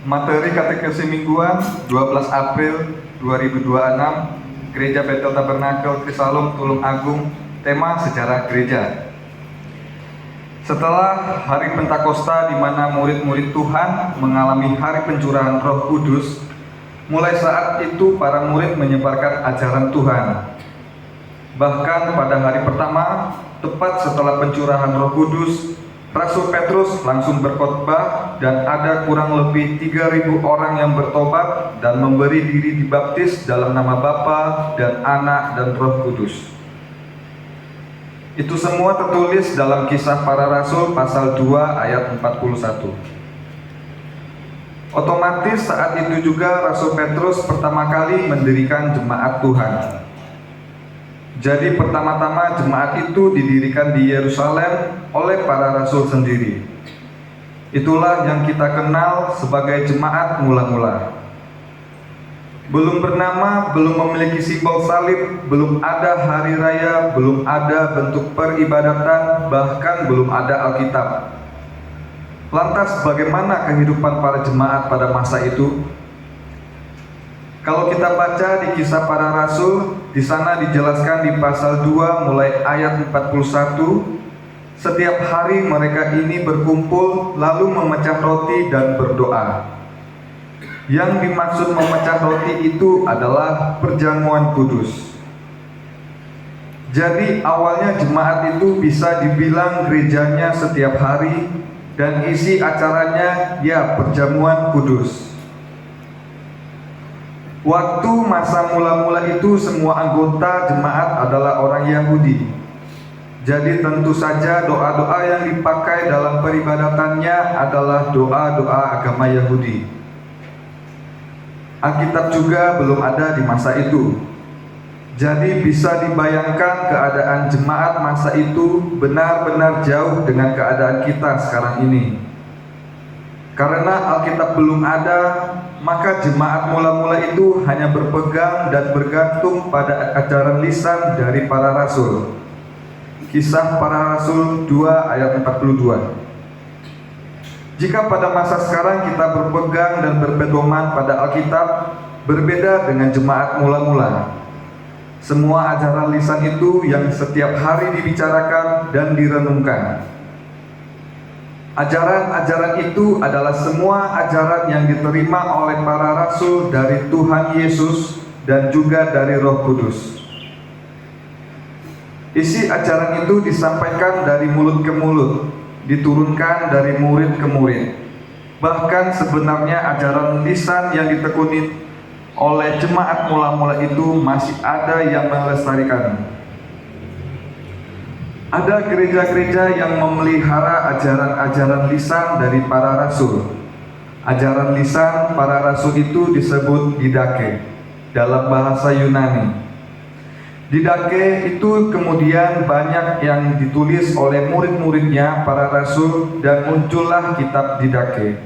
Materi katekesi mingguan 12 April 2026, Gereja Bethel Tabernakel Trisalum Tulung Agung. Tema sejarah gereja. Setelah hari Pentakosta di mana murid-murid Tuhan mengalami hari pencurahan Roh Kudus, mulai saat itu para murid menyebarkan ajaran Tuhan. Bahkan pada hari pertama, tepat setelah pencurahan Roh Kudus, Rasul Petrus langsung berkhotbah dan ada kurang lebih 3.000 orang yang bertobat dan memberi diri dibaptis dalam nama Bapa dan Anak dan Roh Kudus. Itu semua tertulis dalam Kisah Para Rasul pasal 2 ayat 41. Otomatis saat itu juga Rasul Petrus pertama kali mendirikan jemaat Tuhan. Jadi pertama-tama jemaat itu didirikan di Yerusalem oleh para rasul sendiri. Itulah yang kita kenal sebagai jemaat mula-mula. Belum bernama, belum memiliki simbol salib, belum ada hari raya, belum ada bentuk peribadatan, bahkan belum ada Alkitab. Lantas bagaimana kehidupan para jemaat pada masa itu? Kalau kita baca di Kisah Para Rasul, di sana dijelaskan di pasal 2 mulai ayat 41, setiap hari mereka ini berkumpul lalu memecah roti dan berdoa. Yang dimaksud memecah roti itu adalah perjamuan kudus. Jadi awalnya jemaat itu bisa dibilang gerejanya setiap hari dan isi acaranya ya perjamuan kudus. Waktu masa mula-mula itu semua anggota jemaat adalah orang Yahudi. Jadi tentu saja doa-doa yang dipakai dalam peribadatannya adalah doa-doa agama Yahudi. Alkitab juga belum ada di masa itu. Jadi bisa dibayangkan keadaan jemaat masa itu benar-benar jauh dengan keadaan kita sekarang ini. Karena Alkitab belum ada, maka jemaat mula-mula itu hanya berpegang dan bergantung pada ajaran lisan dari para rasul. Kisah Para Rasul 2 ayat 42. Jika pada masa sekarang kita berpegang dan berpedoman pada Alkitab, berbeda dengan jemaat mula-mula. Semua ajaran lisan itu yang setiap hari dibicarakan dan direnungkan. Ajaran-ajaran itu adalah semua ajaran yang diterima oleh para rasul dari Tuhan Yesus dan juga dari Roh Kudus. Isi ajaran itu disampaikan dari mulut ke mulut, diturunkan dari murid ke murid. Bahkan sebenarnya ajaran lisan yang ditekuni oleh jemaat mula-mula itu masih ada yang melestarikan. Ada gereja-gereja yang memelihara ajaran-ajaran lisan dari para rasul. Ajaran lisan para rasul itu disebut didake dalam bahasa Yunani. Didake itu kemudian banyak yang ditulis oleh murid-muridnya para rasul dan muncullah kitab didake.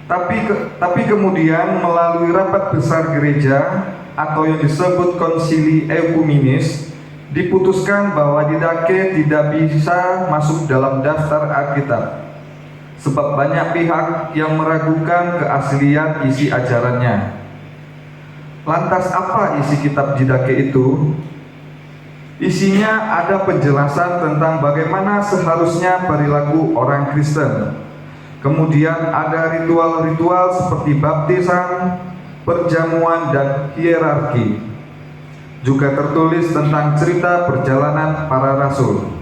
Tapi kemudian melalui rapat besar gereja atau yang disebut konsili ekumenis, diputuskan bahwa didake tidak bisa masuk dalam daftar Alkitab sebab banyak pihak yang meragukan keaslian isi ajarannya. Lantas apa isi kitab didake itu? Isinya ada penjelasan tentang bagaimana seharusnya perilaku orang Kristen. Kemudian ada ritual-ritual seperti baptisan, perjamuan, dan hierarki. Juga tertulis tentang cerita perjalanan para rasul.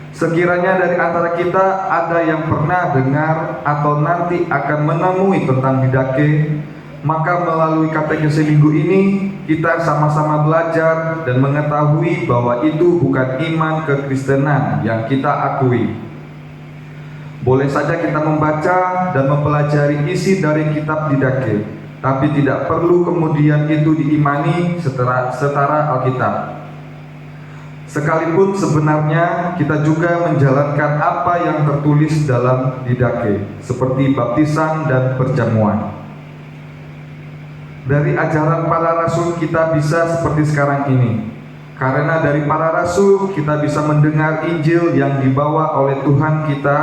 Sekiranya dari antara kita ada yang pernah dengar atau nanti akan menemui tentang didake, maka melalui katekesi minggu ini kita sama-sama belajar dan mengetahui bahwa itu bukan iman kekristenan yang kita akui. Boleh saja kita membaca dan mempelajari isi dari kitab didake, tapi tidak perlu kemudian itu diimani setara Alkitab. Sekalipun sebenarnya kita juga menjalankan apa yang tertulis dalam didake, seperti baptisan dan perjamuan. Dari ajaran para rasul kita bisa seperti sekarang ini. Karena dari para rasul kita bisa mendengar Injil yang dibawa oleh Tuhan kita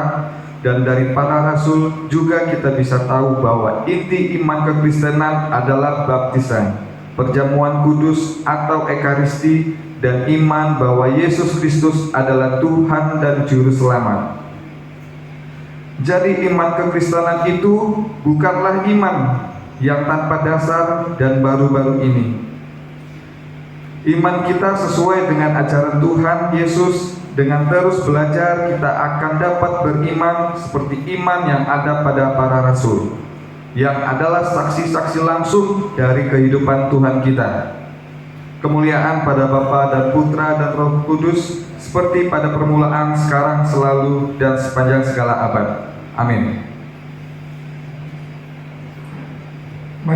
dan dari para rasul juga kita bisa tahu bahwa inti iman kekristenan adalah baptisan, perjamuan kudus atau ekaristi, dan iman bahwa Yesus Kristus adalah Tuhan dan Juru Selamat. Jadi iman kekristenan itu bukanlah iman yang tanpa dasar dan baru-baru ini. Iman kita sesuai dengan ajaran Tuhan Yesus. Dengan terus belajar kita akan dapat beriman seperti iman yang ada pada para rasul, yang adalah saksi-saksi langsung dari kehidupan Tuhan kita. Kemuliaan pada Bapa dan Putra dan Roh Kudus, seperti pada permulaan, sekarang, selalu, dan sepanjang segala abad. Amin.